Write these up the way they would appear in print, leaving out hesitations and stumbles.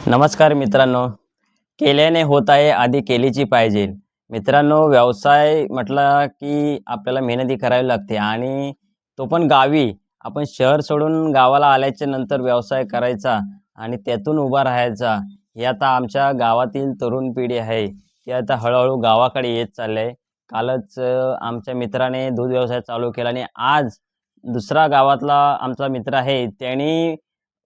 नमस्कार मित्रांनो. केल्याने होत आहे, आधी केलीची पाहिजे. मित्रांनो, व्यवसाय म्हटला की आपल्याला मेहनती करावी लागते आणि तो पण गावी. आपण शहर सोडून गावाला आल्याच्या नंतर व्यवसाय करायचा आणि त्यातून उभा राहायचा. हे आता आमच्या गावातील तरुण पिढी आहे, ती आता हळूहळू गावाकडे येत चालली आहे. कालच आमच्या मित्राने दूध व्यवसाय चालू केला आणि आज दुसरा गावातला आमचा मित्र आहे, त्याने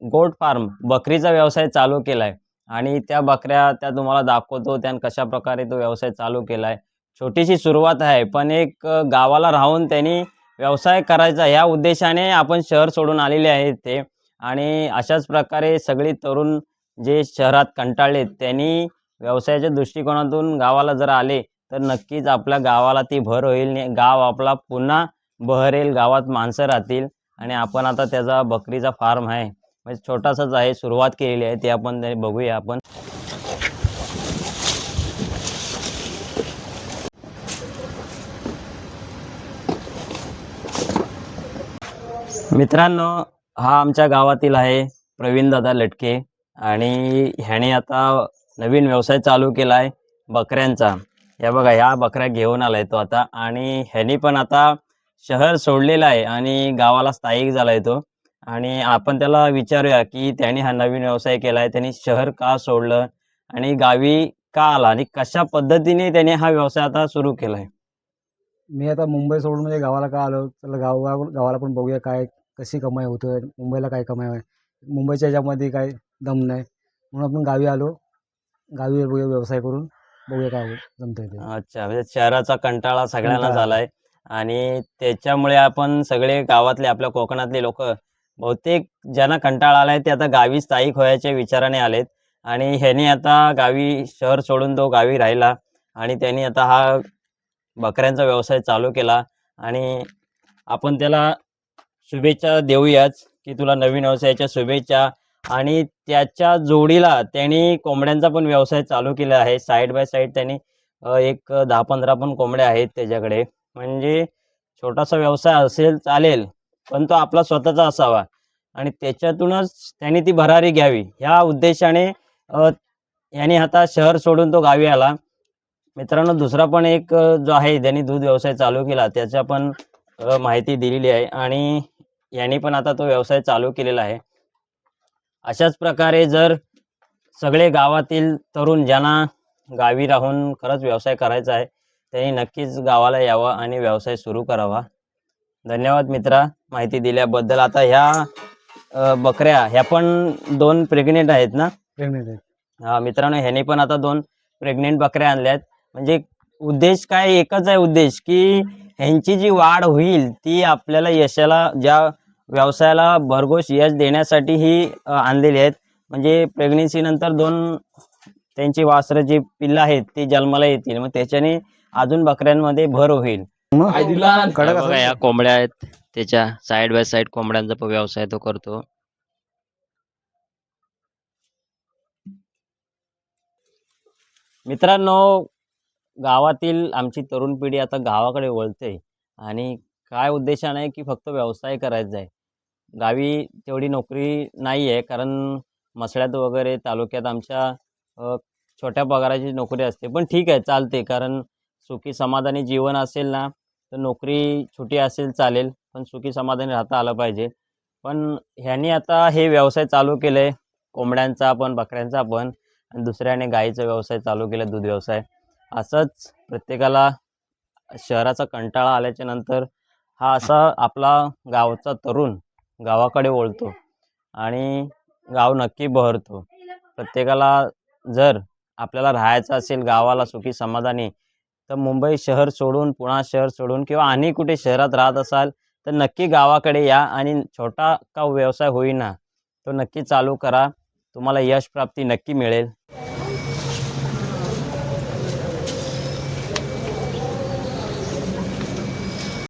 गोट फार्म बकरीचा व्यवसाय चालू केलाय आणि त्या बकऱ्या तुम्हाला दाखवतो कशाप्रकारे तो व्यवसाय चालू केलाय. छोटीशी सुरुवात आहे, पण एक गावाला राहून त्यांनी व्यवसाय करायचा ह्या उद्देशाने आपण शहर सोडून आलेले आहेत ते. आणि अशाच प्रकारे सगळी तरुण जे शहरात कंटाळलेत त्यांनी व्यवसायाच्या दृष्टिकोनातून गावाला जर आले, तर नक्कीच आपल्या गावाला ती भर होईल आणि गाव आपला पुन्हा बहरेल, गावात माणसं राहतील. आणि आपण आता त्याचा बकरीचा फार्म आहे, म्हणजे छोटासाच आहे, सुरुवात केलेली आहे, ते आपण बघूया आपण. मित्रांनो, हा आमच्या गावातील आहे प्रवीणदादा लटके आणि ह्याने आता नवीन व्यवसाय चालू केला आहे बकऱ्यांचा. या बघा, ह्या बकऱ्या घेऊन आलाय तो आता आणि ह्यानी पण आता शहर सोडलेलं आहे आणि गावाला स्थायिक झालाय तो. आणि आपण त्याला विचारूया की त्याने हा नवीन व्यवसाय केलाय, त्यांनी शहर का सोडलं आणि गावी का आला आणि कशा पद्धतीने त्याने हा व्यवसाय आता सुरू केलाय. मी आता मुंबई सोडून म्हणजे गावाला का आलो, चला गावाला पण बघूया काय कशी कमाई होतोय, मुंबईला काय कमाई आहे, मुंबईच्या ह्याच्यामध्ये काय दम नाही, म्हणून आपण गावी आलो. गावी बघूया, व्यवसाय करून बघूया काय जमतंय ते. अच्छा, म्हणजे शहराचा कंटाळा सगळ्यांना कंटाळा झालाय आणि त्याच्यामुळे आपण सगळे गावातले, आपल्या कोकणातले लोक बहुतेक ज्यांना कंटाळा आलाय ते आता गावी स्थायिक व्हायच्या विचाराने आलेत. आणि ह्यानी आता गावी शहर सोडून तो गावी राहिला आणि त्यांनी आता हा बकऱ्यांचा व्यवसाय चालू केला. आणि आपण त्याला शुभेच्छा देऊयाच की तुला नवीन व्यवसायाच्या शुभेच्छा. आणि त्याच्या जोडीला त्यांनी कोंबड्यांचा पण व्यवसाय चालू केला आहे, साईड बाय साईड. त्यांनी एक 10-15 पण कोंबड्या आहेत त्याच्याकडे. म्हणजे छोटासा व्यवसाय असेल चालेल, पण तो आपला स्वतःचा असावा आणि त्याच्यातूनच त्यांनी ती भरारी घ्यावी ह्या उद्देशाने याने आता शहर सोडून तो गावी आला. मित्रांनो, दुसरा पण एक जो आहे ज्यांनी दूध व्यवसाय चालू केला त्याच्या पण माहिती दिलेली आहे आणि यांनी पण आता तो व्यवसाय चालू केलेला आहे. अशाच प्रकारे जर सगळे गावातील तरुण ज्यांना गावी राहून खरंच व्यवसाय करायचा आहे, त्यांनी नक्कीच गावाला यावं आणि व्यवसाय सुरू करावा. धन्यवाद मित्रा, माहिती दिल्याबद्दल. आता ह्या बकऱ्या ह्या पण 2 प्रेग्नेंट आहेत ना? प्रेग्नेंट आहे. हा मित्रांनो, ह्याने पण आता 2 प्रेग्नेंट बकऱ्या आणल्यात. म्हणजे उद्देश काय, एकच आहे उद्देश की ह्यांची जी वाढ होईल ती आपल्याला यशाला, ज्या व्यवसायाला भरघोस यश देण्यासाठी ही आणलेली आहेत. म्हणजे प्रेग्नेन्सी नंतर 2 त्यांची वासरं जी पिल्लं आहेत ती जन्माला येतील, मग त्याच्याने अजून बकऱ्यांमध्ये भर होईल. कडक बघा, या कोंबड्या आहेत त्याच्या, साईड बाय साईड कोंबड्यांचा पण व्यवसाय तो करतो. मित्रांनो, गावातील आमची तरुण पिढी आता गावाकडे वळते आणि काय उद्देशाने की फक्त व्यवसाय करायचा आहे. गावी तेवढी नोकरी नाही आहे, कारण मसळ्यात वगैरे तालुक्यात आमच्या अ, छोट्या पगाराची नोकरी असते. पण ठीक आहे, चालते, कारण सुखी समाधानी जीवन असेल ना, तर नोकरी छोटी असेल चालेल, पण सुखी समाधानी राहता आलं पाहिजे. पण ह्यांनी आता हे व्यवसाय चालू केले आहे, कोंबड्यांचा पण बकऱ्यांचा पण, आणि दुसऱ्याने गाईचा व्यवसाय चालू केला, दूध व्यवसाय. असंच प्रत्येकाला शहराचा कंटाळा आल्याच्या नंतर हा असा आपला गावचा तरुण गावाकडे वळतो आणि गाव नक्की बहरतो. प्रत्येकाला जर आपल्याला राहायचं असेल गावाला सुखी समाधानी, तर मुंबई शहर सोडून, पुणा शहर सोडून किंवा आणि कुठे शहरात राहत असाल तर नक्की गावाकडे या आणि छोटा का व्यवसाय होईना तो नक्की चालू करा. तुम्हाला यश प्राप्ती नक्की मिळेल.